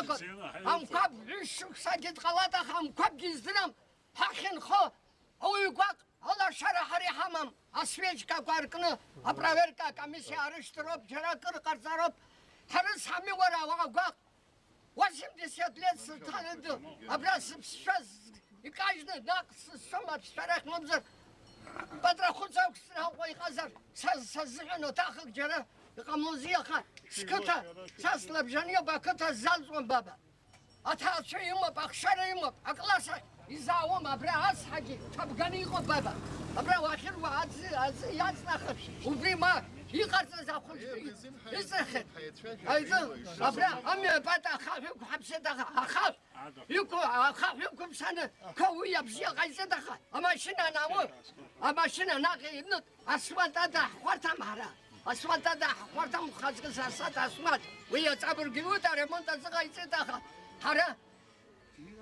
Бакот. Амкап лишук садит халата хамкап гиздрам. Хахин хо. Ойгак. Алла шарахари хамам. Освечка кваркны. А проверка комиссия арештроп. Джаракыр карзароп. Хары сами вара вагак. 80 лет сатаныды. Абрасып сейчас. И каждый дак сама старых мамзар. Подрахутся к страховой хазар. Сазыгано тахак джара. Камузияха. Скота. Саслабжанья бакота залзон баба. Атачу ему бахшара ему. Акласа. Изаум абра асхаги. Табгани его баба. Абра вахир ва адзи яцнаха. Убрима. يقرص زاخوش يزخ أيضا أبرا أمي بات أخاف يكو حبسة أخاف يكو بسنة كوي يبزي غايزة دخل أما شنا نامو أما شنا ناقي نت أسوات هذا حوارتا مهرا أسوات هذا حوارتا مخازق ساسات أسوات ويتعبر جيوتا ريمونتا زغايزة دخل هرا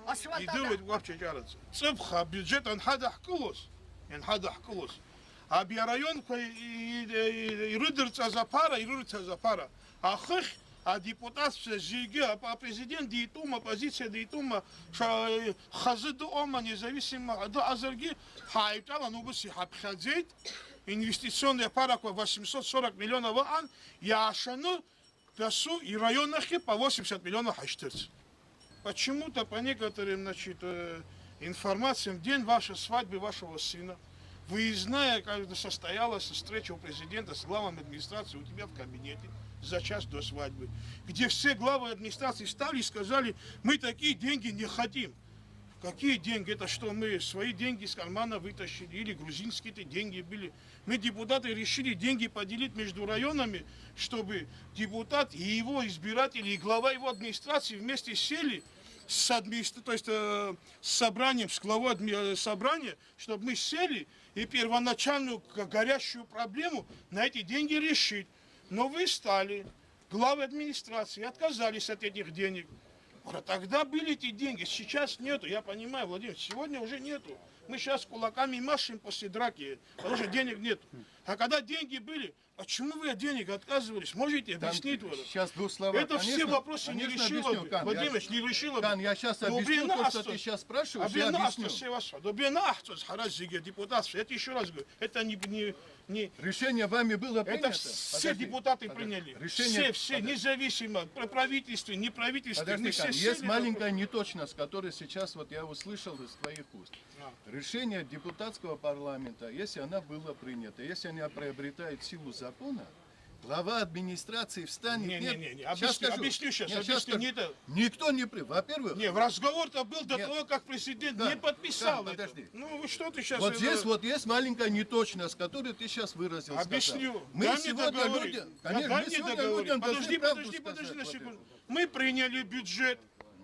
أسوات هذا يدوي وابشي جالس صبخة بيجيت عن حدا حكوس يعني حدا حكوس أبي رأيون يردرت أزابارا يردرت أزابارا أخخ депутат ЖИГ, а президент Дейтума, оппозиция Дейтума, Хазыды Ома, независимо, Азерги, Хайптала, ну бы си Хабхадзейт, инвестиционная пара 840 миллионов ан, Яшану, Пясу и районах по 80 миллионов хаштырц. Почему-то по некоторым, значит, информациям, в день вашей свадьбы вашего сына, выездная, когда состоялась встреча у президента с главой администрации у тебя в кабинете за час до свадьбы, где все главы администрации встали и сказали, мы такие деньги не хотим. Какие деньги? Это что, мы свои деньги с кармана вытащили или грузинские-то деньги были? Мы, депутаты, решили деньги поделить между районами, чтобы депутат и его избиратели, и глава его администрации вместе сели с с собранием, с главой собрания, чтобы мы сели и первоначальную горящую проблему на эти деньги решить. Но вы стали, главы администрации, отказались от этих денег. Тогда были эти деньги, сейчас нету. Я понимаю, Владимир, сегодня уже нету. Мы сейчас кулаками машем после драки, потому что денег нету. А когда деньги были, почему вы от денег отказывались? Можете объяснить? Сейчас двух словах. Это конечно, все вопросы не решило бы. Владимир, не решило бы. Кан, я сейчас объясню то, что ты сейчас спрашиваешь, я объясню. Депутат, это еще раз говорю, это не... Решение вами было принято. Это все депутаты приняли. Решение... Все, независимо, правительство, не правительство. Есть маленькая неточность, которую сейчас вот я услышал из твоих уст. Решение депутатского парламента, если она была принята, если она приобретает силу закона, глава администрации встанет... Объясню сейчас. Никто не... Во-первых... Не, разговор-то был до того, как президент не подписал это. Подожди. Ну, что ты сейчас... Вот здесь вот есть маленькая неточность, которую ты сейчас выразил. Объясню. Мы сегодня людям... Конечно, мы сегодня людям подожди на секунду. Мы приняли бюджет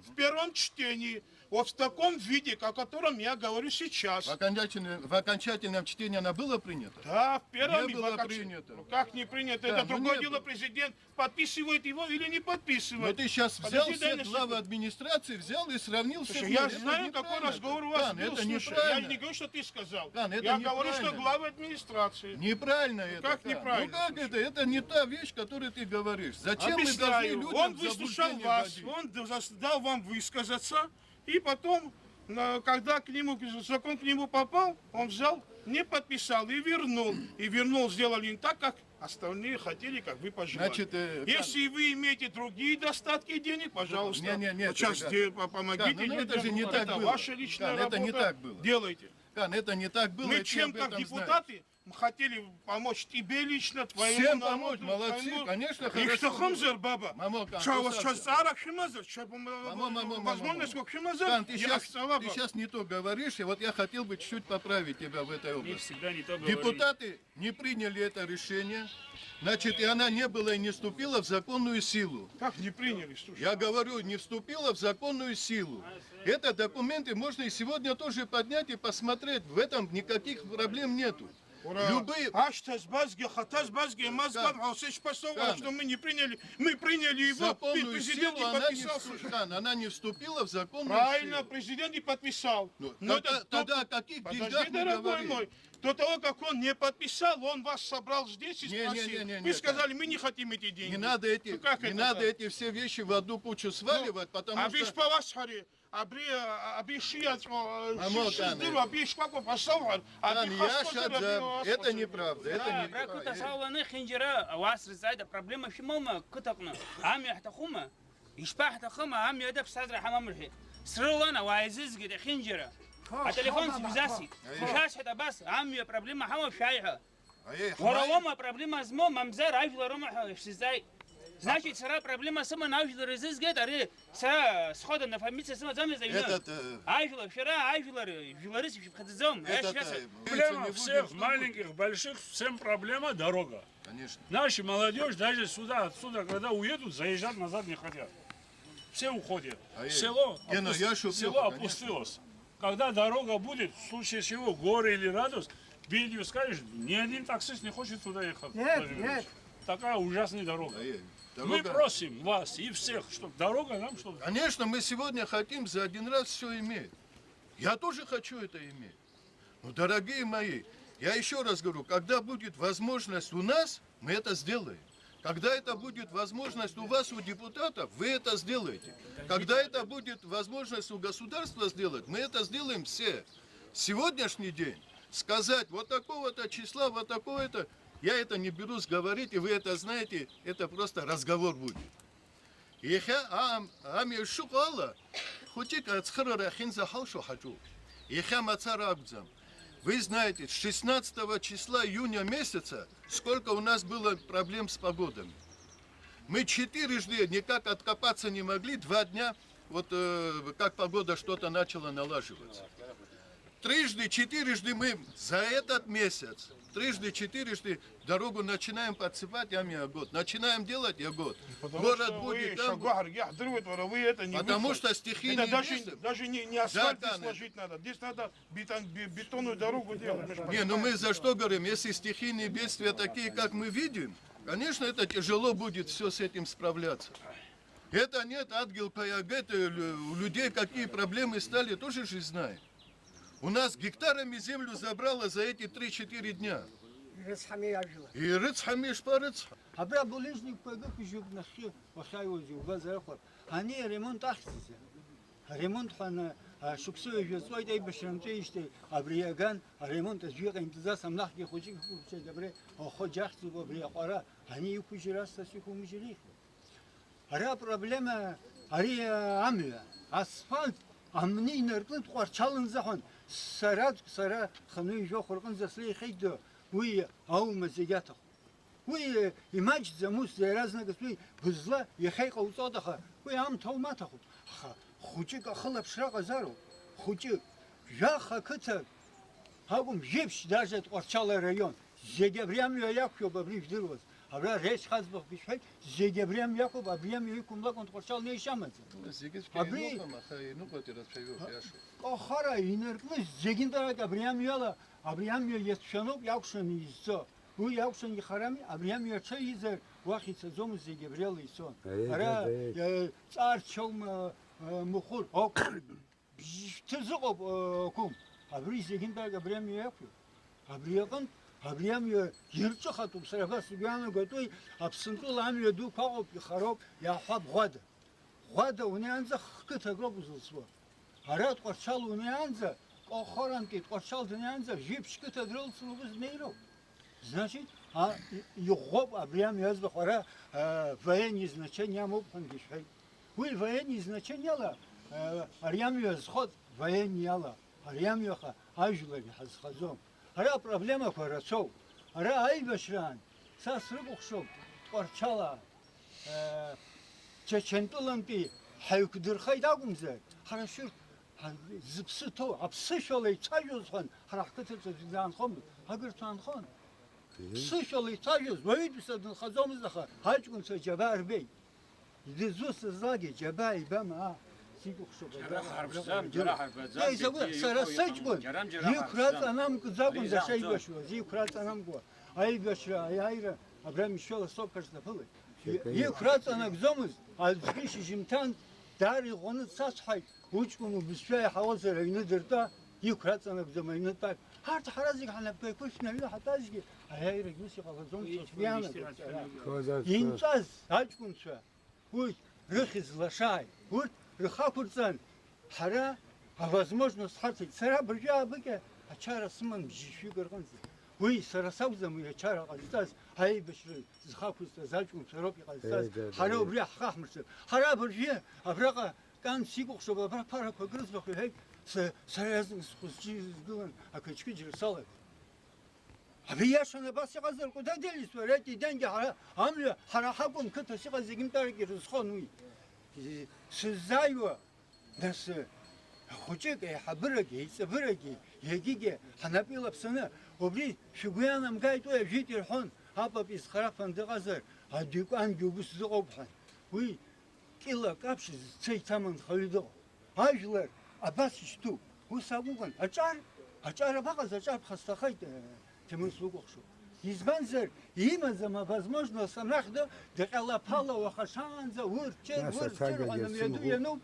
в первом чтении. Вот в таком виде, о котором я говорю сейчас. В окончательном чтении она была принята? Да, в первом не было принято. Ну как не принято? Да, это другое дело, президент подписывает его или не подписывает. Но ты сейчас взял все главы администрации, взял и сравнил все. Я знаю, какой разговор у вас был. Это я не говорю, что ты сказал. Я говорю, что главы администрации. Неправильно это. Как неправильно? Ну как это? Это не та вещь, которую ты говоришь. Зачем мы должны людям Он выслушал вас, он дал вам высказаться. И потом, когда закон к нему попал, он взял, не подписал и вернул. И вернул, сделали не так, как остальные хотели, как вы пожелали. Значит, если вы имеете другие достатки денег, пожалуйста, сейчас помогите. Это же не так было. Это ваша личная работа. Это не так было. Делайте. Это не так было. Мы чем как депутаты хотели помочь тебе лично, твоему всем народу, помочь, молодцы, конечно, и хорошо. что хамзер, баба? Что у вас сейчас арак химазер? Возможность как химазер? Ты сейчас не то говоришь, и вот я хотел бы чуть-чуть поправить тебя в этой области. Депутаты не приняли это решение, значит, и она не была и не вступила в законную силу. Как не приняли? Слушай. Я говорю, не вступила в законную силу. Это документы можно и сегодня тоже поднять и посмотреть. В этом никаких проблем нету. Любые... что мы не приняли, мы приняли его, президент не подписал. Она не вступила в законную Правильно, силу. Президент не подписал. Тогда о каких деньгах мы говорим? До того, как он не подписал, он вас собрал здесь и спросил. Не, Вы сказали, мы не хотим эти деньги. Не надо эти, Ну, как не это надо так? эти все вещи в одну кучу сваливать, потому Аби что... шпавасхари, аби шият, Амоканы. шиздыру, аби шкваку пасавхар, Тан, аби я хасхотер, шадзам. Это неправда. Это Да, не... брак тасавланы хинжера васр зайда проблема шимома кутакна. Ам яхтахума. Ишпах тахума ам яда бсадра хамамрхи. Срулана вайзиз гида хинжера. А телефон связаси. Шаш это бас ам я проблема хама шайха. Воровома проблема змо мамзар айфла рома шизай. Значит, сара проблема сама навжила резиз гет, аре сара схода на фамилия сама зам Этот... айфла вчера айфла журналист в хадзом. Проблема всех, маленьких, больших, всем проблема дорога. Конечно. Наша молодежь даже сюда, отсюда, когда уедут, заезжать назад не хотят. Все уходят. Село, я шучу, село конечно. опустилось. Когда дорога будет, в случае чего, горы или радус, видео скажешь, ни один таксист не хочет туда ехать. Нет. Такая ужасная дорога. Мы Дорога... просим вас и всех, чтобы дорога нам, чтобы... Конечно, мы сегодня хотим за один раз все иметь. Я тоже хочу это иметь. Но, дорогие мои, я еще раз говорю, когда будет возможность у нас, мы это сделаем. Когда это будет возможность у вас, у депутатов, вы это сделаете. Когда это будет возможность у государства сделать, мы это сделаем все. Сегодняшний день сказать вот такого-то числа, вот такое-то, я это не берусь говорить, и вы это знаете, это просто разговор будет. Вы знаете, с 16 числа июня месяца, сколько у нас было проблем с погодами. Мы 4 никак откопаться не могли, 2 дня, вот как погода что-то начала налаживаться. 3-4 мы за этот месяц, 3-4 дорогу начинаем подсыпать, год. Начинаем делать, год. Город будет там. Потому что стихийные бедствия. Даже не асфальт Да, сложить надо. Здесь надо бетонную дорогу делать. Не, ну мы за что говорим? Если стихийные бедствия такие, как мы видим, конечно, это тяжело будет все с этим справляться. Это нет, ангел Паягет, у людей какие проблемы стали, тоже же знаем. У нас гектарами землю забрало за эти 3-4 дня. И рыцхами шпарыц. Абра булыжник пойгах жук нахи вахайози угазархор. Они ремонт ахтизе. Ремонт хана шуксой жуцой дай башрамте иште абрияган ремонт жук интизас амнахи хожик хуче дабре ходжахти бабри қара. Они юкужирас сасику мужирих. Ара проблема ари амля асфальт амни нерклит қорчалын захан сарат сара хануй жо хорқын засли хейдо. وي أو مزيجاته وي يماج زموس زي رازنا قصوي بزلا يخيق وصادخه وي عم توماته خوجك أخلب شراق زارو خوجك جاخا كتر هاقوم جيبش داجت قرشال ريون زيجبريام ياكو ببريف دروز أبرا ريش خازبخ بشوي زيجبريام ياكو ببريام يكون لكم قرشال نيشامت أبري آخرا ينركمش زيجين دارك أبريام يلا أبريام يتشنوب ياكشن يزو هو ياكشن يخرامي أبريام يتشيزر واحد سزوم زي جبريل يسون أرا صار شوم مخور أو تزقب كوم أبري زيجين دارك أبريام ياكو أبريام يرجع خطوب سرفا سبيانو قطوي أبسنتو لام يدو كاوب يخرب يحب غدا ونيانزا كتغرب زلسوا أرا تقرشال ونيانزا آخران که قرشال دنیانزا جیب شکت درول سلوبز نیرو. Значит, його абрям яз бахара военные значения мог пангишай. Вы военные значения ла арьям яз ход военные яла. Арьям яха ажлаги хазхазом. Ара проблема харасов. Ара ай башран. Сасры бухшов. Qorchala чечентуланти хайкдыр хайдагумзе. Хорошо зипсито апсышолай чайозхан характер зан хом хагыртан хан сышолай чайоз вайдсадын хазомыздаха хачкун сажабар бей дизус заги жабай бама сигухшо эй забы сарасачкун юкрат анам кузагун зашай башу юкрат анам го ай башра айра абрам шола сокарсна пылы юкрат анак зомыз азгиш жимтан дари гонут сачхай Учкуну бисвей хавазера индерта يكرهنا بزمان نتاك هارت حرازك حنا بكوشنا لا حتاجي هاي رجوسي قفزون بيانا ينتاز هاجكم شو هو رخص лошадь вот рхапурцан хара а возможность хатить сара бржа быке а чара сман бжиши горганцы вы сарасавзам я чара qalstas hay бишри зхапуста залчум саропи qalstas хара бри хахмырс хара бржа абраqa кан сигух чтобы пара когрыз бахы хей саразын схусчи гын а качки жирсалы абияшана баси газар куда делись варати деньги хара амля хара хакум ката сига зигимтарки русхонуи сызайва нас хочеге хабраге исабраге ягиге ханапилапсана обри шугуянам гайто житер хон апа бис харафан дагазар адикан губус зогобхан уи кила капши цейтаман халидо ажлар абасишту усагуган ачар багаз ачар хастахайт темусугохшу избанзер имазама возможно самахда декалапала вахашанза урчер анамеду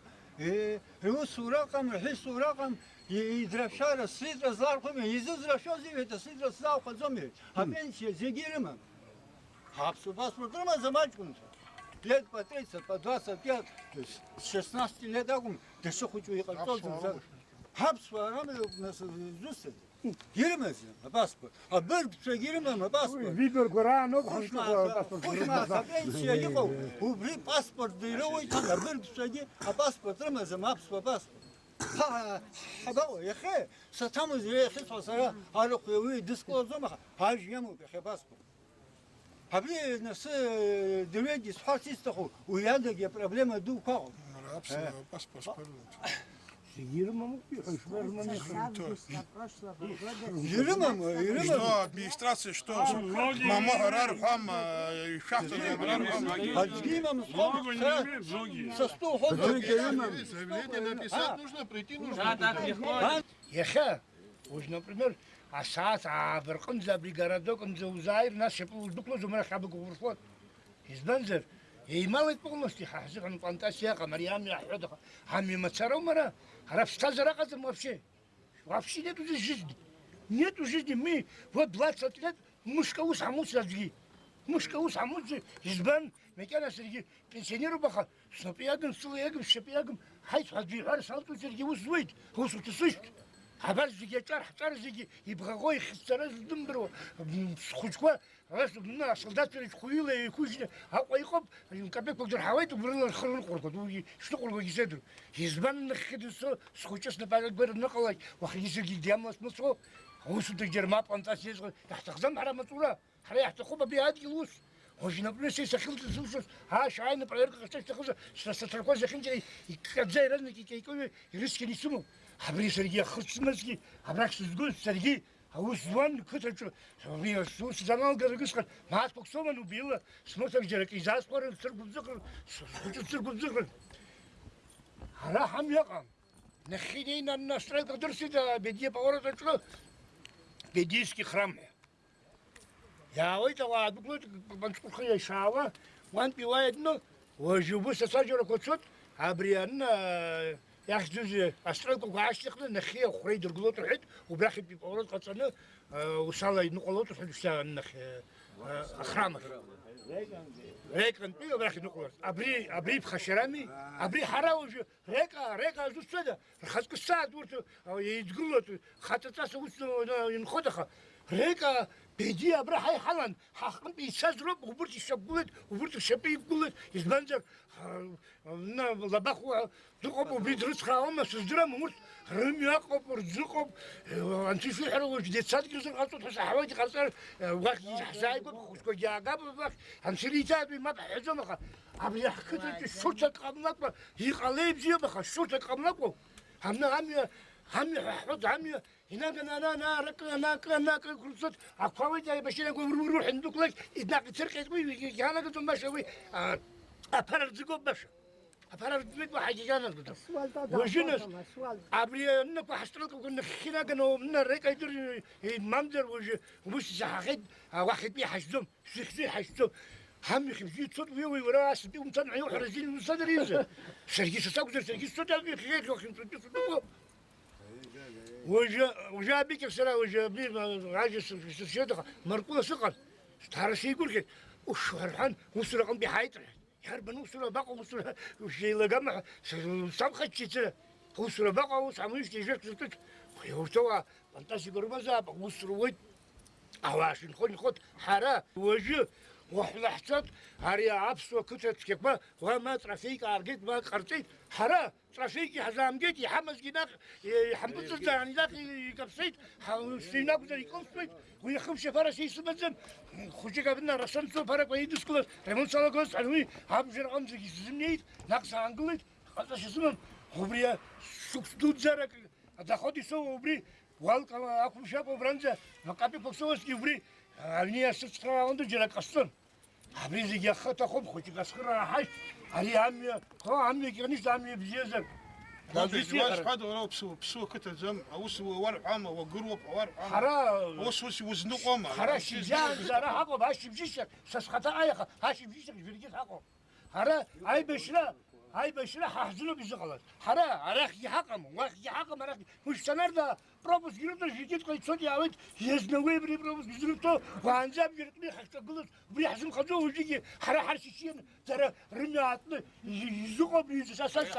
русуракам рахисуракам идрашара сидра зархум изузрашози это сидра саухазоми а пенсия зегирма хапсу паспортма замачкунса лет по 30 по 25 16 лет агум да что хочу и картоза хапсу араме нас зусит Girmez ya, pasport. A bir girmem ya pasport. Vidor Gorano, Kuşma, pensiya yıkov. Bu bir pasport değil o için bir a pasport ramazım, hapspa pasport. Ha, baba ya xe, satamız ya xe sonra halı koyu disklozum ha. Hajyamı ya pasport. Abi nasıl devleti sahasiste o. Uyanda ki problema du kal. Паспорт. Girmem ki, hoşvermem. Yürümem. Что администрация, что мама Гарар хам шахта Гарар хам. Hacgimem Много не любят, многие. со 100 ходов. Заявление написать нужно, прийти нужно. Да, так легко. Еха, уж, например, асас, верхом за бригадоком за узайр, нас шепнул дукло за мрахабы гуфорфот. Избанзер, и малый полностью, хазыхан фантазия, камариам, яхудах, хами мацаров мара, арабста зараказам вообще. Вообще нету здесь жизни. Нету жизни. Мы вот 20 лет мушкау самут сожгли. Мушкау самут избан, мекана среди пенсионеров баха, снопиягам, сулаягам, шепиягам, хайс, хаджихар, салту среди узвоит, хусу-то слышит. Хабар зиги чар, хатар зиги, и бхагой хистараз дымбро, схучква, раз на солдат перед хуила и кузня, а койкоп, капек погдер хавай, то брал хрон корко, что корко гизедру. Избан нахидусо, схучас на пагак бер накалай, вахиси гидямас мусо, хусу-то герма фантазия, яхтахзам хараматура, харяхтахоба биад гилус. Hoje não precisa aquilo que os ah já ainda para ver que esta coisa esta coisa a gente e quer dizer que coisa risque nisso abrir Сергей Хрустманский абракс сгул Сергей а у звон кто-то я слушал замал говорит мас поксоман убила смотрел где и заспорил циркул ара хам яqam нахидина настройка дурсида бедье поворот что бедийский храм يا ويت الله بقول بنشوف خير شاوة وان بيوايدنا وجوبوس تسجل كوتشوت عبريان ياخذوا أسرق وعاشقنا نخية وخريد القلوط الحد وبراخي بيقولوا قصنا وصل ينقلوط الحد وشتاء النخ أخرامك هيك نبي وبراخي نقلوط أبري بخشرامي أبري حراوج ريكا زوجته خذك الساعة ورت يتقلوط خطتاس وصل ينخدخه ريكا بيجي أبرا هاي حلان حقن بيسازرب وبرت الشبولت وبرت الشبي يقولت يزبنزر نا لبخوا دقب وبيدرس خاوم سزدرا ممر رمي يقب ورزقب أنت شو حلو جديد صادق يصير غلطة حس حواجي خسر وقت حسايب وخشكو جاقب وقت أنسلي تابي ما بحزم خا أبي حكيت الشرطة قبلك يقلب زي بخا الشرطة قبلك هم حط هم هناك انا رك كل صوت اقوى جاي بشير اقول روح عندك لك اذا تركي تقول انا قلت ماشي ابرر زقوب باش ابرر بيت واحد جانا وجنس ابري انك حصلت كنا خينا كانوا من الريك يدير المنظر ومش حقيد واحد بيحشدهم شيخ حشدهم هم يخفي صوت وي وراس بيهم صنعوا وحرزين صدري سرقي صوت سرقي صوت في خير وجا بيك السنة وجا بلي عاجز سيدخ مرقوله سقط تعرف يقول لك وش هرحان وصل رقم بحيط يهربن وصل بقى وصل وش يلقى سبخت شيء وصل بقى وساموش تيجي تسكت ويهوتوا فانتاسي قربزا وصل ويد أواش نخد حرا وجه وحلحتت هريا عبس وكتت كيما وما ترافيك أرجيت ما قرتيت حرا ترافيك حزام جيت يحمس جناق يحمس يعني ذاك يكبسيت سيناك زي كوسيت ويخمش فرس يسمزن خشيك بدنا رسمت فرق ويدس كل ريمون سالكوس حلوي هابجر أمز يزنيت ناقص عنقلت خلاص اسمه خبريا شوف دود زرق أتاخد يسوي خبري والك أكو شاب فرنسا نقابي بكسوس كبري أني أستخدم عنده جلك أصلا خبري زي خط أخوب خوتي كسر حاج علي عمي هو عمي كنيش عمي بجيزك واش هذا ولا بسو كتزم اوس ورق عامه وقروب ورق عامه حرا اوس وزنو قومه حرا شجاع زرا حقه باش بجيشك سسخطا ايخه هاش بجيشك فيرجيت حقه حرا هاي بشرا ححزنو بزغلط حرا عراخي حقم واخي حقم عراخي مش سنردا بروبوس جيرتو جيت قيت صوتي عاود يزنوي بري بروبوس جيرتو وانزاب جيرتني حتى قلت بري حزم خدو وجي حرا حرشيشين ترى رمياتني يزقوا بيز اساس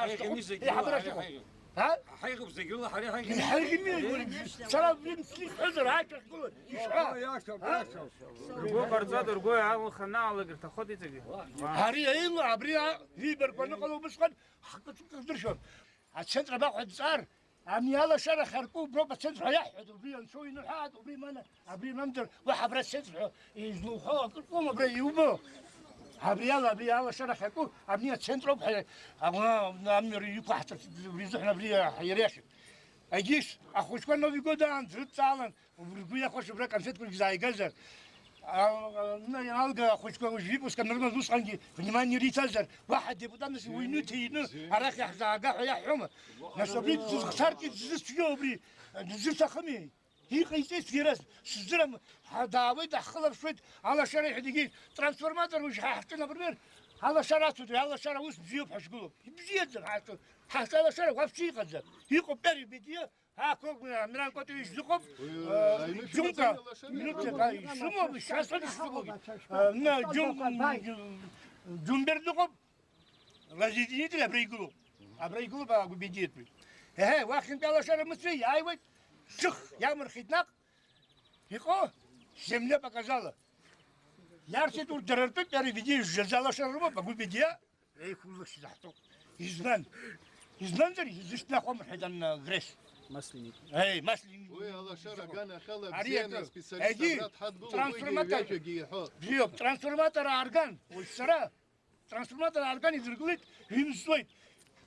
يا حضرتك ها حيقف زي الله حريق الحرق مين سلام بين سليك حزر هاك تقول رجوع برزاد رجوع عاون خنا على قرت خدي تجي هاري ايلا عبريا في بركون قالوا مسخن حق تقدر شلون السنتر باخذ صار عم يلا شرا خرقوا بروب السنتر يحد وبي نسوي نحات وبي ما ابري مندر وحبر السنتر يزلو خو كلكم ابري يوبو عبريا شرا خرقوا عم السنتر بحي عم يريكو حتى بيزحنا بريا حيريش اجيش اخوش كنا بيقودان زرت سالن وبريا خوش برك كان ست زي جزر نلقى خوش كنا وجيب وس كنا نرجع نوصل عندي فنيمان ريتازر واحد يبغى نسي وينوتي عراك يحزاقة يا حمى نسبريت خسرت زست يوبري زست خمي هي قيسيس في راس سزرم داوود دخل شوية على شريح دقيق ترانسفورماتر وش حطينا برمير على شرات على شرا وش بجيب حشقوب بجيب حتى على شرا وفشي قدر يقوم بري بديه هاكو من كنت يشقوب جونكا منوتة شمو مش حصل يشقوب نا جون بردقوب لازيديني تلا بريقلوب أبريقلوب أقول بيجيت بي ها واخد على شرا مصري أيوة شخ يامر خدناق يقول زمنا بكذا يارسي تقول دررتك يعني بيجي جزالة شربة بقول بيجيا اي كل شيء تحته يزمان زري زشنا قوم حدن غريس مسلمي اي مسلمي ويا شرا كان خلى أريد. بزينة سبيساليست حد ترانسفورماتر. بيوب ترانسفورماتر أرجان والسرا ترانسفورماتر أرجان يزرقلت هيمسويت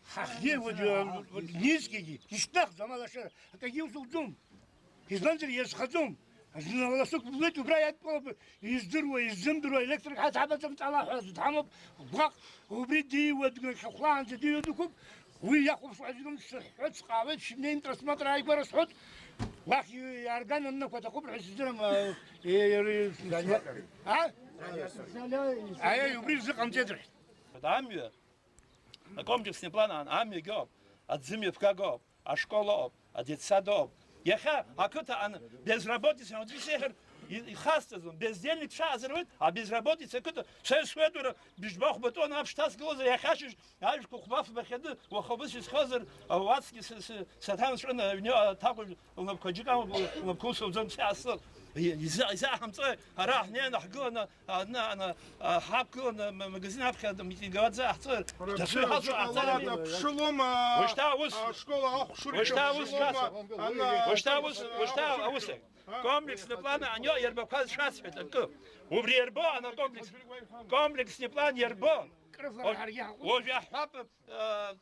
حقيه ونيزكي يشتاق زمان شرا كيجي وسوقهم يزمان زري يسخدهم عشان والله سوق بيت وبرايات يزدروا يزمدروا إلكتريك حتى حبت على حد تحمب بق وبيدي ودق خلان جديد ودكم وياخذ شو عندهم حد قابل شنين ترسمات راي برس حد واخي يرجعنا انك وتقبل حسيتنا ها اي يبريز زقم تدري Амия, комплексный план, амия гоп, от зимевка гоп, а школа об, а детсадоб. Яха, а кто-то безработица, он всех и хастазом, бездельник шазервит, а безработица кто-то все сведура, бежбах батон обштас глаза, я хочу, аж кухваф бахеды, вахобыс из хазер, а ватски сатан шрена, в него такой, он обходикам, он обкусил зон сясл. يزاحم صار راح نحن حقونا أنا حقونا مجازين أبخذ ميتين زاح صار تسوي حصل على شلوما وشتاوس شكولا وشتاوس وشتاوس комплекс план аньо ербоказ шас фетенко убрербо на комплекс план ербо وجا حب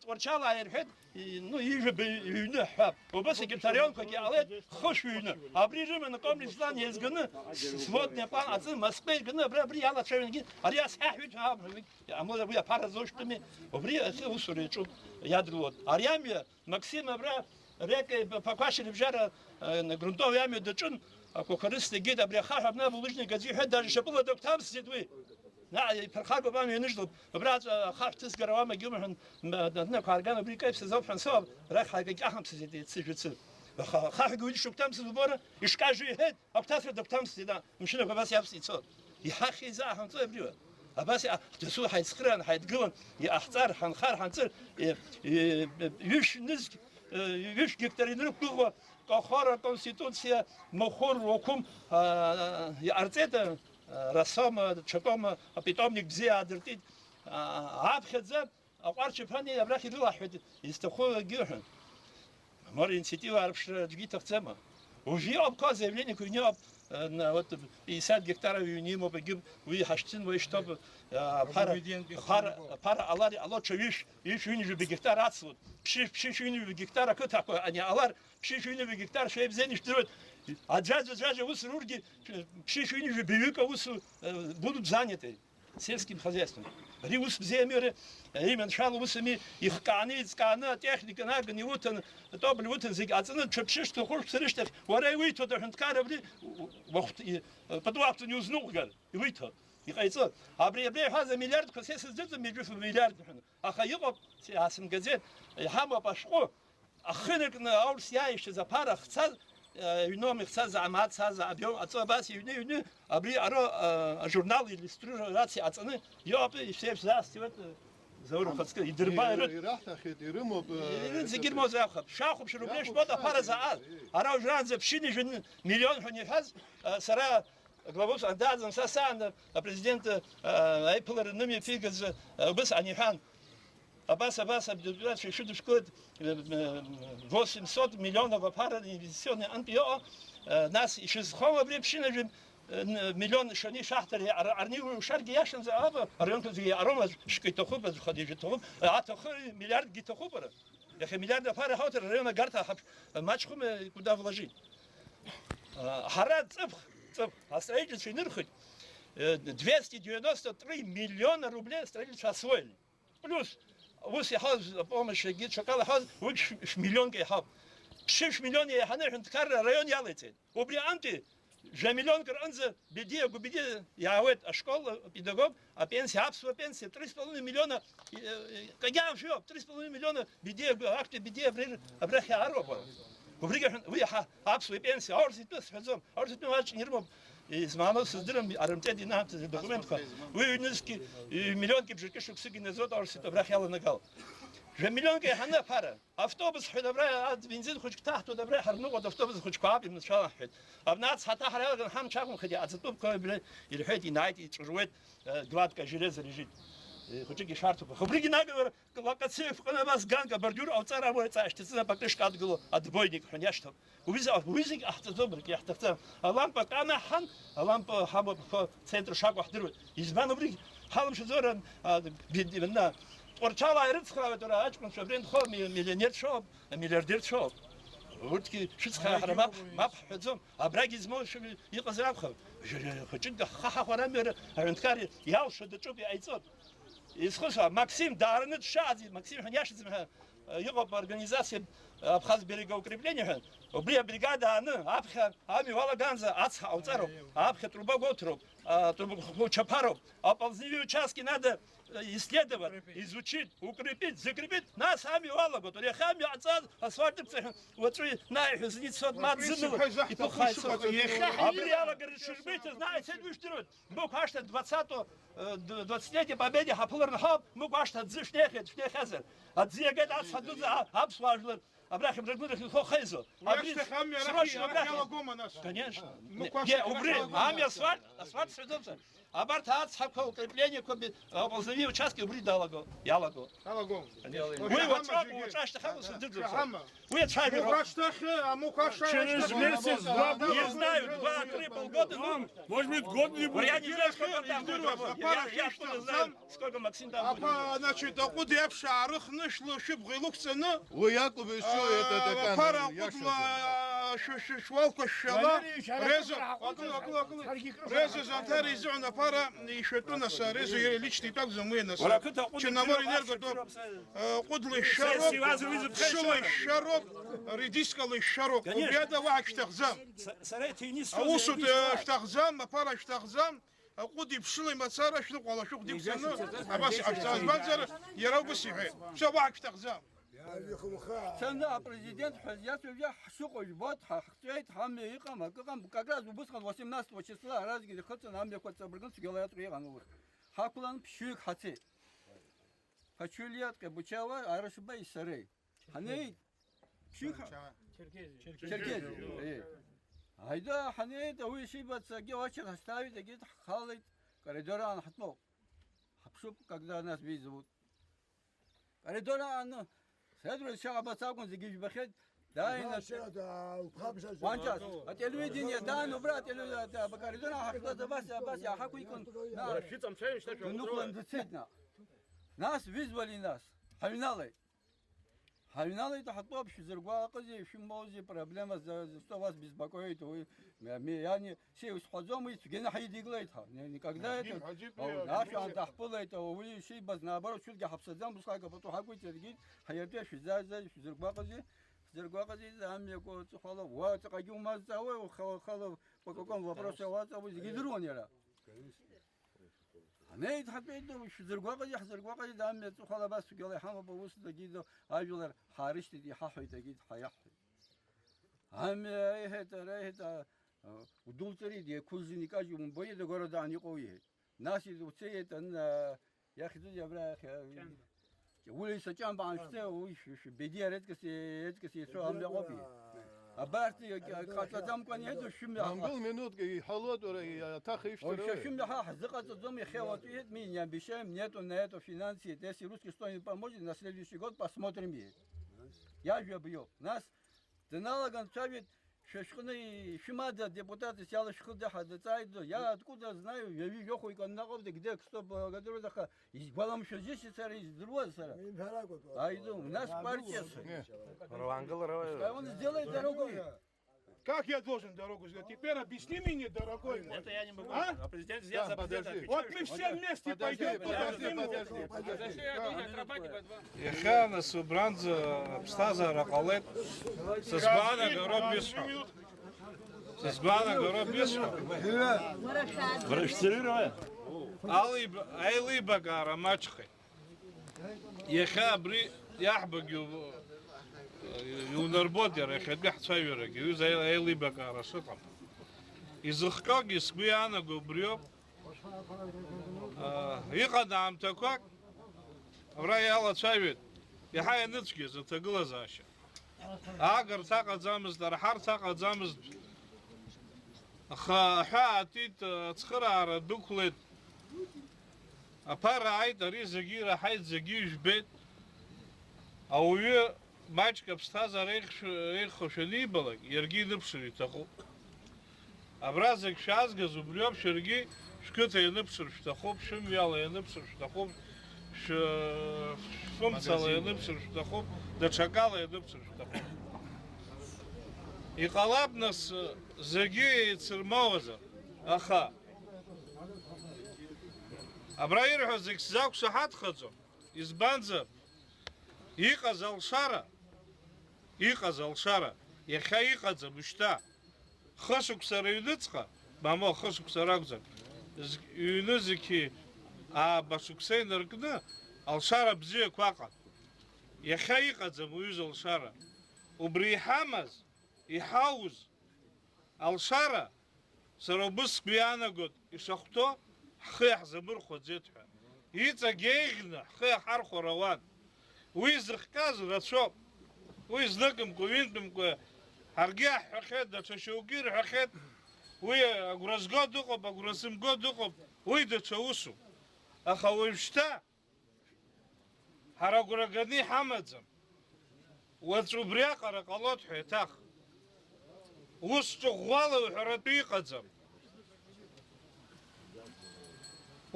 ورشالا يرحد ну يجب ينه حب وبس كتاريون كي عليه خوش ينه ابريجم на комплекс план يزغن сводный план от Москвы гны бри яла чевинги ария сахвич хаб амода буя паразоштами обри это усуречу ядрот ариами Максим бра река покашили вчера на грунтовой яме дочун ако користи гида бри хахаб на булыжный гази хед даже шапула доктам сидви لا فرخاكو بام ينجلب برات خاف تسقر وما جمعن دنا كارجان بريكايف سزوف حساب راح حاجة أهم سيدي تسجل خاف يقول شو بتمس البورة يشكاجو يهد أبتثر دكتمس ده مش أنا بس يابسي صوت يحخي زاهم طيب بريوه بس تسوي حيسخران حيتقلن يأحتار حنخار حنصير يش نزق يش جكترين ركوع كخارة كونستитуция مخور وكم يأرتيت رسام تشكم питомник بزي عدرتيد عابخد زب أقارش فني يبرخ الواحد يستخو جيرهن مر инициатива арбш джгитах цема уже обка заявление кунёб на вот 50 гектаров юнимо бегим вы хаштин вы чтоб пара алар чавиш иш юни гектар ацут пши юни гектара кто такой они алар пши юни гектар шеб зениш трот а джаджа ус рурги пши юни бевика ус будут заняты сельским хозяйством Риус земере, именно шалу усами их каниц, кана техника на гневутен, то блютен зиг, а цена чепши, что хочешь срыштах, варай выйти до ханткара бли, вахт потом авто не узнул гар, и выйти. И хайцо, а при хаза миллиард, кто сес сделал между миллиард, а хайо, асим газет, хама пашко, а хынек на аурсия еще за парах цал. Юном их за амат за объем отца бас юни абри аро журнал иллюстрации отцаны ёп и все застиват зауру подска и дырбайрут зигир мозахаб шахуб шрублеш бода пара заал аро жран за пшини жин миллион хонихаз сара главус андазан сасан президент айплер нами фигаз бис анихан Абаса объявляет, что школа 800 миллионов пара инвестиционные антио нас еще с хова брепшина же миллион шани шахтери арниву шарги яшен за аба район за арома шкайтоху без ходижи то а то миллиард гитоху пара я миллиард пара хатер района гарта мачхум куда вложить харат цып а строительство нырхать 293 миллиона рублей строительство освоили плюс وش يحاز بومش جيت شكال حاز وش مليون كيحاب 6 مليون يحنا نتكرر ريون يالتين وبري أنتي مليون كرانز بدي يعود أشكال بيدغوب أبينسي أبسو أبينسي 3,5 مليون كجام شو 3,5 مليون بدي أبرخ يعرفه وبري ويا أبسو أبينسي أرسي بس حزم أرسي بس نيرمو измамал создирам армтеди на документ вы низки миллион кибжики шуксиги незот арсит брахяла нагал же миллион ке хана пара автобус худабра бензин хуч тахт удабра харну год автобус хуч каб им шала хит абнат хата хараган хам чагун хди азтуб ко бля или хети найти чужует гладко железо лежит хочешь шарту хобриги наговор локация в канабас ганга бордюр овца работает что за покрышка отгуло отбойник конечно увизик ахта добрик я ахта лампа кана хан лампа хаба в центр шаг вахдыр избан обрик халм шзоран бидна торчала ирцхава тора ачкун шобрен хо миллионер шоб миллиардер шоб утки шицха харама мап хзом абраги змо шо иқазраб хо хочешь ха харамер арнткари ял шо дчоби айцот Исхуша Максим Дарнет Шади, Максим Ханяшиц, его организация Абхаз берегоукрепления, Убрия бригада Аны, Абха, Ами Валаганза, Ацха Ауцаров, Абха Труба Готров, Труба Чапаров, оползневые участки надо исследовать, изучить, укрепить, закрепить. Нас Ами Валагот, Рехами Ацад, Асфальтовцы, вот на их зницот мадзинова и пухайцов. Абрияла говорит, что жмите, знаете, вы что, Бог ашта 20-летие победы Хаплар Нахаб, Бог ашта дзышнехет, шнехазер. От зиегет Ацхадуза, Абсважлер, Абрахим Рагнурах и Хохайзо. Конечно. Не, убри, Ами асфальт средовца. Абарт Ацхабка укрепление, коби оползневые участки, убри Далаго, Ялаго. Вы вот чашта хамуса дырдуса. Вы чашта Через месяц, два не знаю, 2-3 полгода, ну, может быть, год не будет. я не знаю, сколько там было. Я что не знаю, сколько Максим там будет. Значит, куда я в шарах нашло, чтобы гылук цена. Вы Якуб еще это Пара швалка шала, реза зантар изона пара и что нас реза личный так замена. Черномор энерго кудлый шарок, шилый шарок, редискалый шарок. Убеда вахштахзам. А усут штахзам, пара штахзам. قودي بشلي ما صار شنو والله شو ديك سنة بس أشتغل بنزر يراو بسيحي شو واحد تغزام цена президент хозяйств я шукой вот хахтейт хам икам как раз убысхан 18 числа раз где хотя нам я хотя брган сгелает уйган хакулан пшук хати хачулият кабучава арашбай сарей ханей пшук черкези айда ханей да уйшибаться геочер ставит где халит коридоран хатмо хапшуп когда нас везут коридоран سيدرو الشعب ساقون زجيج بخير داين وانجاز التلفزيون داين وبرات بكاردونا حقيقة بس يا حكوا يكون نقول نتسدنا ناس فيزوالي ناس حينالي تحطوه بش زرقوا قزي في موزي проблема что вас беспокоит يعني شيء سحزوم يتجينا حيديقليتها никогда это ناس عن تحبليته وولي شيء بس نابرو شو الجا حبسدان بس حاجة بتو حكوا ترجيت حيرتي في زي في زرقوا قزي زام يكو تخلو واتقيو ما زاوي وخلو بكون вопрос واتقوا يقدرون يلا أنا يتحدث وش زرقاقي يحزرقاقي دام يتخلى بس قال حما بوس تجيد أجولر حارش تدي ححي تجيد حيحي هم هتا ودول تريد يكون زنيك أجو من بيد قرد عن يقويه ناس يدوسيت أن يأخذ يبرا ولي سجان بانشته وش بدي أريد كسي شو هم يقوي أبارتي قاتلتهم كان يهدو شمي أنقول منوت حلوت ولا تخيف ترى شمي حزقة الدم يخواتي من يعني بشيء нету финансы если русский что-нибудь поможет на следующий год посмотрим ей я же бью нас деналаган чавит шешкны шимада депутаты сяла шхуда хадацайду я откуда знаю я вижу хуй каннагов где кто благодарю за из балам что здесь царь из другого царя айду у нас партия он сделает дорогу. Как я должен дорогу сделать? Теперь объясни мне, дорогой мой. Это я не могу. А президент сделал за президента. Вот мы все вместе пойдем. Подожди. Ехана Субранза Стаза Ракалет Сазбана Город Бисха. Сазбана Город Бисха. Айли Багара Мачхи. Еха Бри Яхбагю ونربط يا ريخ بيحت فايرك يوز ايلي بقى رشطم يزخكاك يسقي انا قبريو يقعد عم تكوك راي الله تشايد يا حي نتشكي تقول زاشا اقر تاقد زامز درحار تاقد زامز حاتيت تخرار دوكلت ابار عيد ريزغير حيد زغيش بيت او ماچ капстаза рейхо шелибалак ерги нипшри таху абразак шазга зубрёб шерги шкыта янипшр штаху шим яла янипшр штаху фумцала янипшр штаху да чакала янипшр штаху иқалабнас заги цирмаваза аха абраирхо зикзак шахат хазо избанза иҟаз алшара иахьа иҟаӡам ушьҭа хышықәса рыҩныҵҟа мамо хышықәса ракәӡам ҩны зықьи ааба шықәса инаркны алшара бзиақәа аҟан иахьа иҟаӡам уҩыза алшара убри иҳамаз иҳауз алшара сара убысгьы иаанагот ишахәҭо ҳхы иаҳзамырхәаӡеит ҳәа иҵагь еиӷьны ҳхы иаҳархәар ауан уи зыхҟьаз рацәоуп уи зныкымкәа ҩынтәымкәа ҳаргьы ҳҳәахьеит даҽа шьоукгьы ирҳәахьеит уи агәра зго дыҟоуп агәра зымго дыҟоуп уи даҽа усуп аха уажәшьҭа ҳара агәра ганы иҳамаӡам уаҵә убриаҟара ҟалоит ҳәа еиҭах ус ҿыӷәӷәала уҳәаратәы иҟаӡам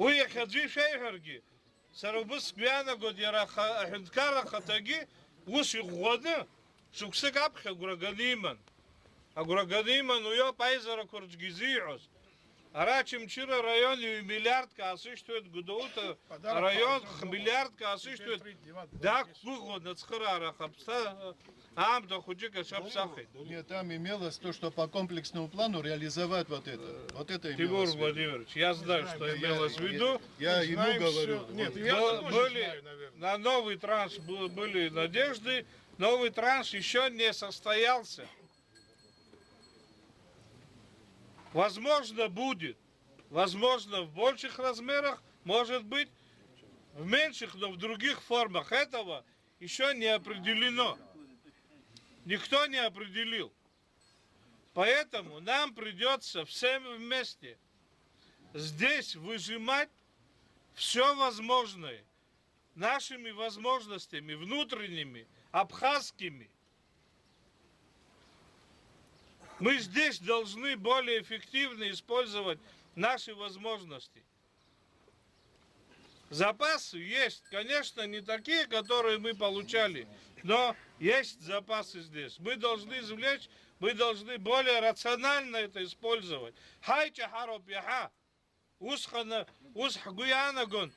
уи иахьа аӡәы ишәеиҳәаргьы сара убыск иаанагоит иара аҳәынҭқарра ахаҭагьы ус иӷәӷәаны шықәсык аԥхьа агәра ганы иман уиоуп аизарақәа рҿгьы изиҳәоз Арачимчира район миллиард касыштует гудоута район миллиард касыштует дак куго нацхрара хапса амда худжика шапсахи. Нет, там имелось то, что по комплексному плану реализовать вот это. Вот это Тимур имелось в виду. Владимирович, я знаю, что имелось в виду. Я ему говорю. Нет, вот. были на новый транш были надежды, новый транш еще не состоялся. Возможно, будет. Возможно, в больших размерах, может быть, в меньших, но в других формах. Этого еще не определено. Никто не определил. Поэтому нам придется всем вместе здесь выжимать все возможное нашими возможностями внутренними, абхазскими. Мы здесь должны более эффективно использовать наши возможности. Запасы есть, конечно, не такие, которые мы получали, но есть запасы здесь. Мы должны извлечь, мы должны более рационально это использовать. Хайча хароп яха, усхана, усхгуянагон,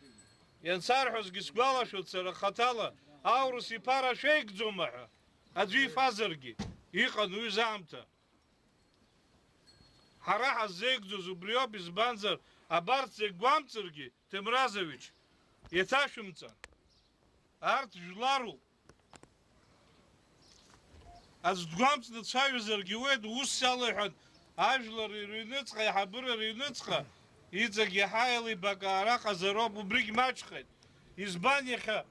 янцархус гисгвалашу царахатала, аурус и пара шейк дзумаха, адви фазерги, ихану и замта. Хараха зегду зубрио без банзар, абарце гвамцерги, Темразович, еташумца, арт жлару. Аз гвамц на цавизерги уед уссалыхан, ажлар и рюнецха, и хабыра рюнецха, идзаг яхайли бакараха зароб убриг мачхет, избаниха,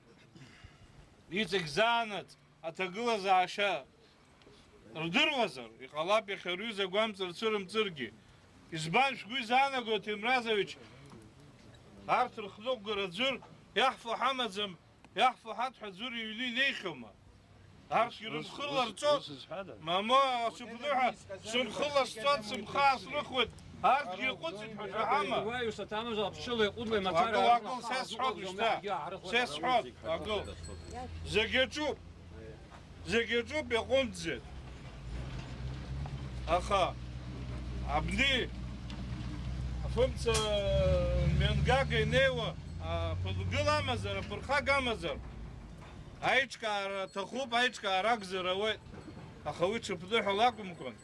идзаг занат, атагыла за аша. Рдырвазар, и халапи харюза гвамцер цурым цирги. Избан шгуй занаго Темразович, арт рхлок горадзур, яхфу хамадзам, яхфу хатха зур юли нейхума. Арт юрмхылар цот, мамо супдуха, сумхылар цот, сумхас рухвет, арт юкуцит хужахама. Акыл, сес ход ишта, сес ход, акыл. Загечу бекундзет. Аха, абни, фумца менгага нева, пылгыламазар, пырхагамазар. Айчка тахуб, айчка аракзаравай. Аха вычу пдуха лакумкон.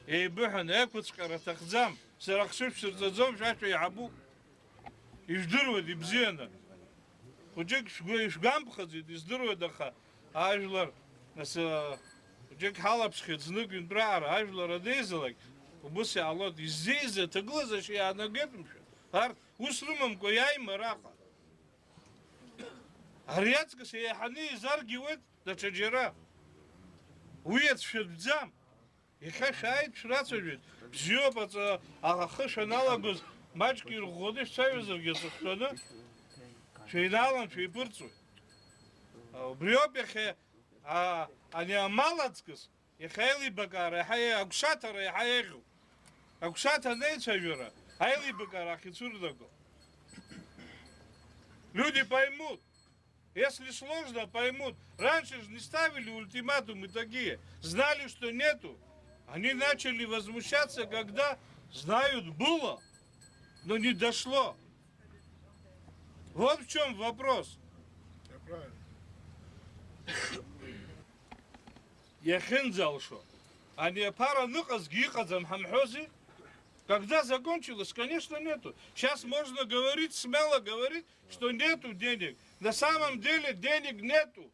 И бухан экуцкара тахзам, сарахшив ширзадзом шашу ябу. Издырва дибзена. Уджик шгампхазит, издырва даха. Ажлар, Джек халапшхит знугин брара, ажлара дезелек, убуси алот иззезе, таглаза ши анагетмшо. Арт усрумам кояй мараха. Арьяцка се яхани заргивет да чаджера. Уец шедзам. Иха шайт шрацожит. Бзёпаца ахаша налагус мачки рходиш чайзергесо хтона. Шейналам шейпурцу. Брёбехе אני המלצקס, יחיילי בקר, יחי אגשתר, יחייכו. אגשתר нечавера, хайли бекар, ахицур дого. Люди поймут. Если сложно, поймут. Раньше же не ставили ультиматумы такие. Знали, что нету. Они начали возмущаться, когда знают было, но не дошло. Вот в чем вопрос. Яхензал шо. А не пара нукас гихазам хамхози. Когда закончилось, конечно, нету. Сейчас можно говорить, смело говорить, что нету денег. На самом деле денег нету.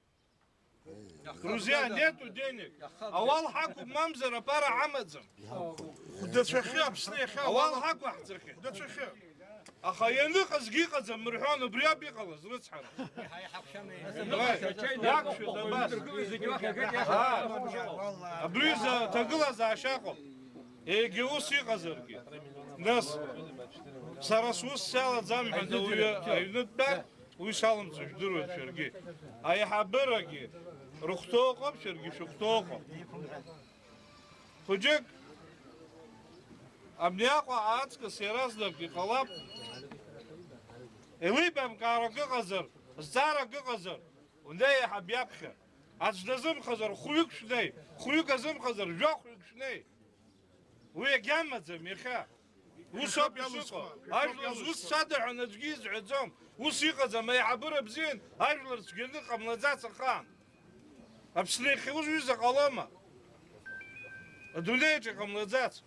Друзья, нету денег. Авал хаку мамзара пара амадзам. Авал хаку ахзахи. Аха янукас гихазам мрхану бриаби халас рыцхара. Якшу дабас. Абриза тагыла за ашако. Геуси казырги. Нас сарасус сала замхан да уйнутта уйшалым цүждүрөт шерги. Ай хабыраги рухтоқоп шерги шухтоқоп. Худжек Амняко ацка сераздавки халап. Элибам каракы казыр, заракы казыр. Ундай хабьяпха. Ацдазым казыр, хуюк шней. Хуюк азым казыр, жок хуюк шней. Уя гяммадзы миха. وصاب يسوق أجل وص صدع نتجيز عزام وصيقة ما يعبر بزين أجل تجيني قبل ذات سخان أبسليخي وش يزق علامة أدوليجي قبل ذات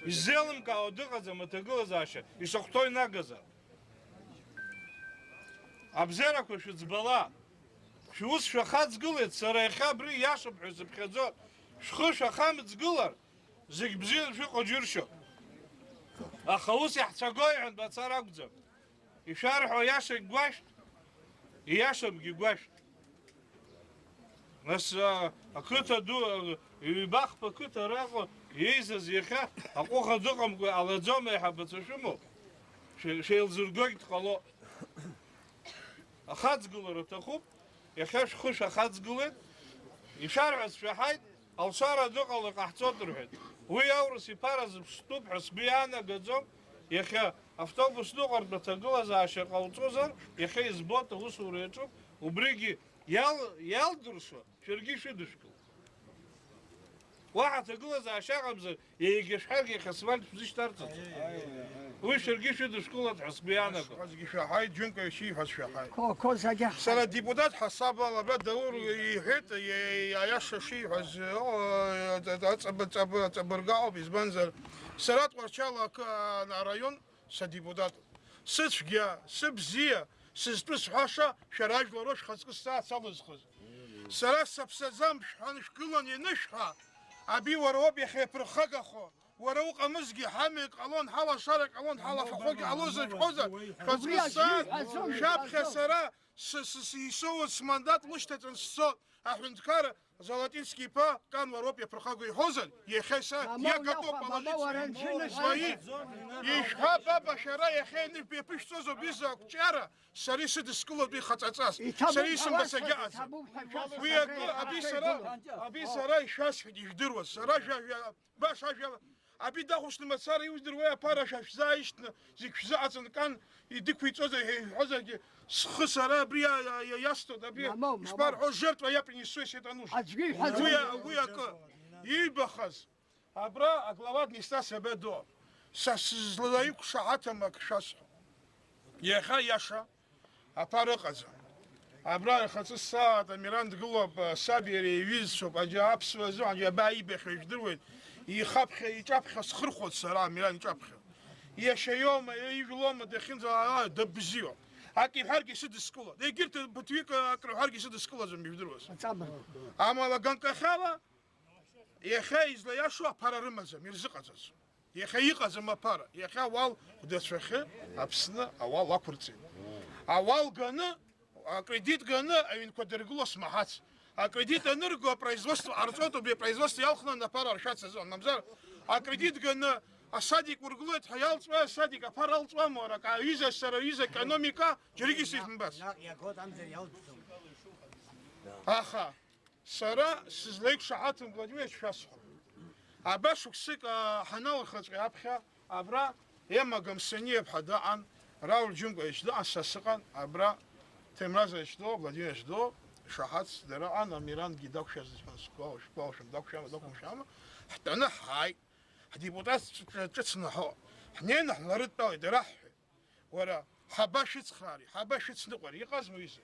يزلم كأودقة زي ما تقول زاشة يسقطوي ناقزة أبزرك وش زبلا شو شو خاد قلت سراي خبري ياشب حزب خزور شخوش خامت قلر زي بزين في قجرشو أخوص يحتاجوي عند بتصار أقزم يشارحوا ياشب قواش ياشب قواش بس أكتر دو يباخ بكتر راقو يزز يخا أقوى دقم على زوم يحب تشمو شيل زرقوي تقلو أخذ قلر تخوب يخاش خوش أخذ قلر يشارع شحايد أو صار دقل قحطات روحد ويورس يبارز بستوب حسبيانا قدام يخا أفتوبوس دقر بتقول زاشق أو توزر يخا يزبط وصوريته وبريجي يال درسه شرقي شو دشكو واحد تقول زاشق أمزر يجيش حرقي خسوان تفزيش ترتط وش شرقي شو دشكو حسبيانا حزقي شحايد جنك يشيف هز شحايد كو زجح سنة ديبودات حساب الله بدور يهت يعيش شيء هز تبرقعوا بيزبنزل سرات ورشالة كرайон سديبودات سجيا سبزيا سبس حاشا شراج لروش خزق الساعة سالز خز سرات سبسزام شحنش كلون ينشها أبي وروب يخيبر خجخو وروق أمزجي حامق علون حلا شارك علون حلا فوق علوزك حوزة خزق الساعة شاب خسرة يسوي سماندات مشتت الصوت أحمدكار زلاتинский па кан воропе прохагой хозен ехеса я готов положить свои ишха баба шара ехени пепишто зобиза вчера сарисы дискулот би хацацас сарисым басагяц вия аби сара ишас ихдирва сара баша أبي داخل المسار يوزدر ويا باراشاش زايشتنا زيك شزاعة كان يديك في توزة حوزة خسارة بريا ياستو دبيا شبار عجرت ويا بني سويس يتنوش ويا كا يبخز أبرا أغلبات نستاس بدو سللايك شعات ماك شاس يخا ياشا أبارقزا أبرا خص الساعة ميراند قلوب سابيري ويز شوب أجا أبسو زو أجا باي بخرج درويد يخبخ يجابخ سخرخوت سلام ميلان يجابخ يشيوم يجلوم دخين زا دبزيو هاكي حركي سد سكولا دي قلت بتويك اكرو حركي سد سكولا زم بيدروس اما لغانك خالا يخايز لا يشوا بارارمزم يرزقازس يخيقز ما بارا يخا وال دسخ ابسنا اوال لاكورتي اوال غنا كريديت غنا اين كودرغلوس махац А кредит энергопроизводства, арцоту бе производство ялхна на пара решать сезон. Намзар, а кредит гана асадик урглует хаялцва асадик апаралцва мора, ка виза сара виза экономика жиригисис мбас. Аха, сара сизлейк шаатым Владимир шас. Аба шуксик ханал хацки апха, абра ема гамсани бхадаан, раул джунга ишда асасқан, абра темраза ишдо, Владимир ишдо. شحاتس درا أنا ميران جداك شاز سكوا شم داك شام حتى أنا هاي هدي بوتاس تسنا هو حنين نحن نرد باي دراح ورا حباشت خاري حباشت نقر يقاز ميز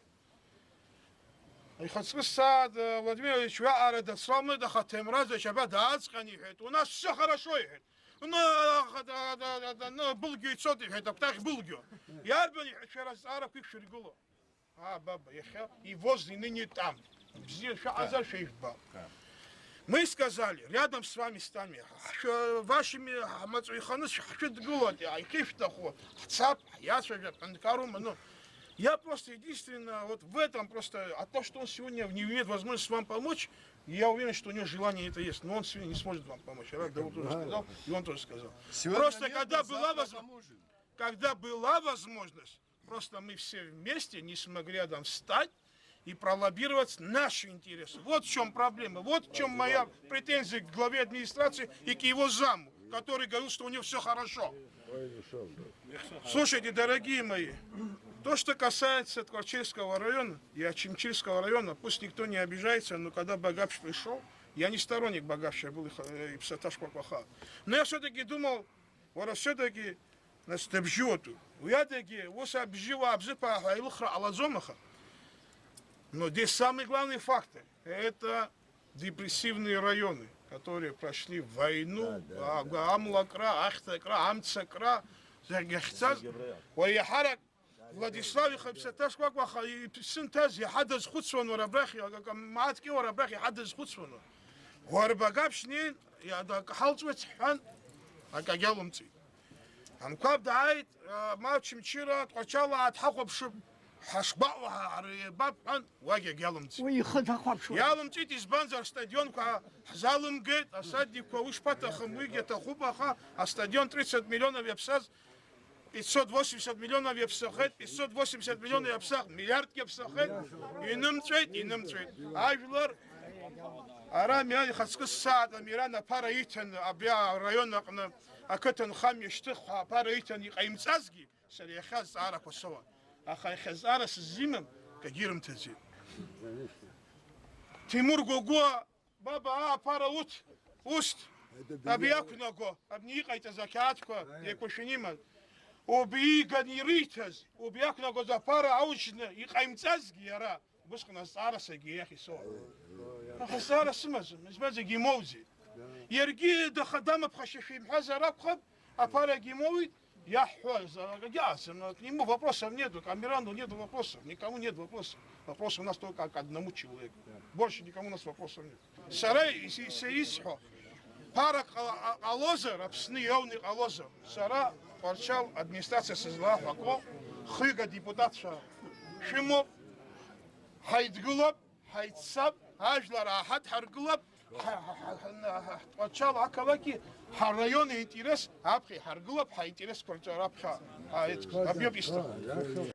يخص السعد Владимир شو عارض الصامد دخل تمراز شباب داز قني حيت وناس سخرة شوي حيت ونا بلجي صوتي حيت بتاعك بلجي يا ربي شراس عارف كيف شو يقولوا баба, и возле ныне там. Мы сказали, рядом с вами станем, вашими я просто единственно вот в этом просто, от того, что он сегодня не имеет возможности вам помочь, я уверен, что у него желание это есть, но он сегодня не сможет вам помочь. Я Давуд тоже сказал, и он тоже сказал. Просто когда была возможность, просто мы все вместе не смогли рядом встать и пролоббировать наши интересы. Вот в чем проблема, вот в чем моя претензия к главе администрации и к его заму, который говорил, что у него все хорошо. Слушайте, дорогие мои, то, что касается Творческого района и Ачимчирского района, пусть никто не обижается, но когда Багапш пришел, Я не сторонник богавших был и псаташка плоха. Но я все-таки думал, вот все-таки на стебжоту. Я таки, вот обжива обзыпа айлухра алазомаха. Но здесь самый главный фактор – это депрессивные районы, которые прошли войну, Амлакра, Ахтакра, Амцакра, Загахцаз, Ваяхарак, Владислав Хабсаташ, Квакваха, и Синтаз, Ядаз Хуцвану, Рабрахи, Матки, Рабрахи, Ядаз Хуцвану. Варбагабшнин, я да Халцвец Хан, Акагялумци. Амкаб дайт, Мавчим Чира, Квачала, Атхаквабшуб, حشباء باب عن واجه جالمتي ويخدها خبشو جالمتي تسبانزر ستاديون كا حزالم جيت أصدق كوش بات خمويجة تخوبها خا استاديون 30 مليون يبساز 580 مليون يبسخت 580 مليون يبسخ مليار يبسخت ينم تريد عايفلر أرام يعني خسك الساعة ميرانا بارايتن أبيع رايون قنا أكتن خام يشتخ بارايتن يقيم سازجي سريخاز عارك وسوا أخي خزارة الزمن كجيرم تزين تيمور جوجوا بابا بارا وست أبي أكون أقول أبني قيت زكاتكو يكوشنيما وبيجان يريتز وبيأكل أقول زبارا عوجنا يقيم تزجي يرى بس كنا سارة سجي يا أخي سوا خسارة سمز مزبز جيموزي يرجي دخدام بخشفي محزر أبخب أبارا جيموي Я к нему вопросов нету, к Амирану нету вопросов, никому нет вопросов. Вопросы у нас только к одному человеку. Больше никому у нас вопросов нет. Сарай и Сеисхо, пара алозер, абсны явный алозер. Сара порчал администрация создала фако, хыга депутатша Шимов, хайдгулаб, хайдсаб, ажлара ахад харгулаб, порчал акалаки. Районный интерес, апхи, харгулаб, интерес культура, апха, объем истории.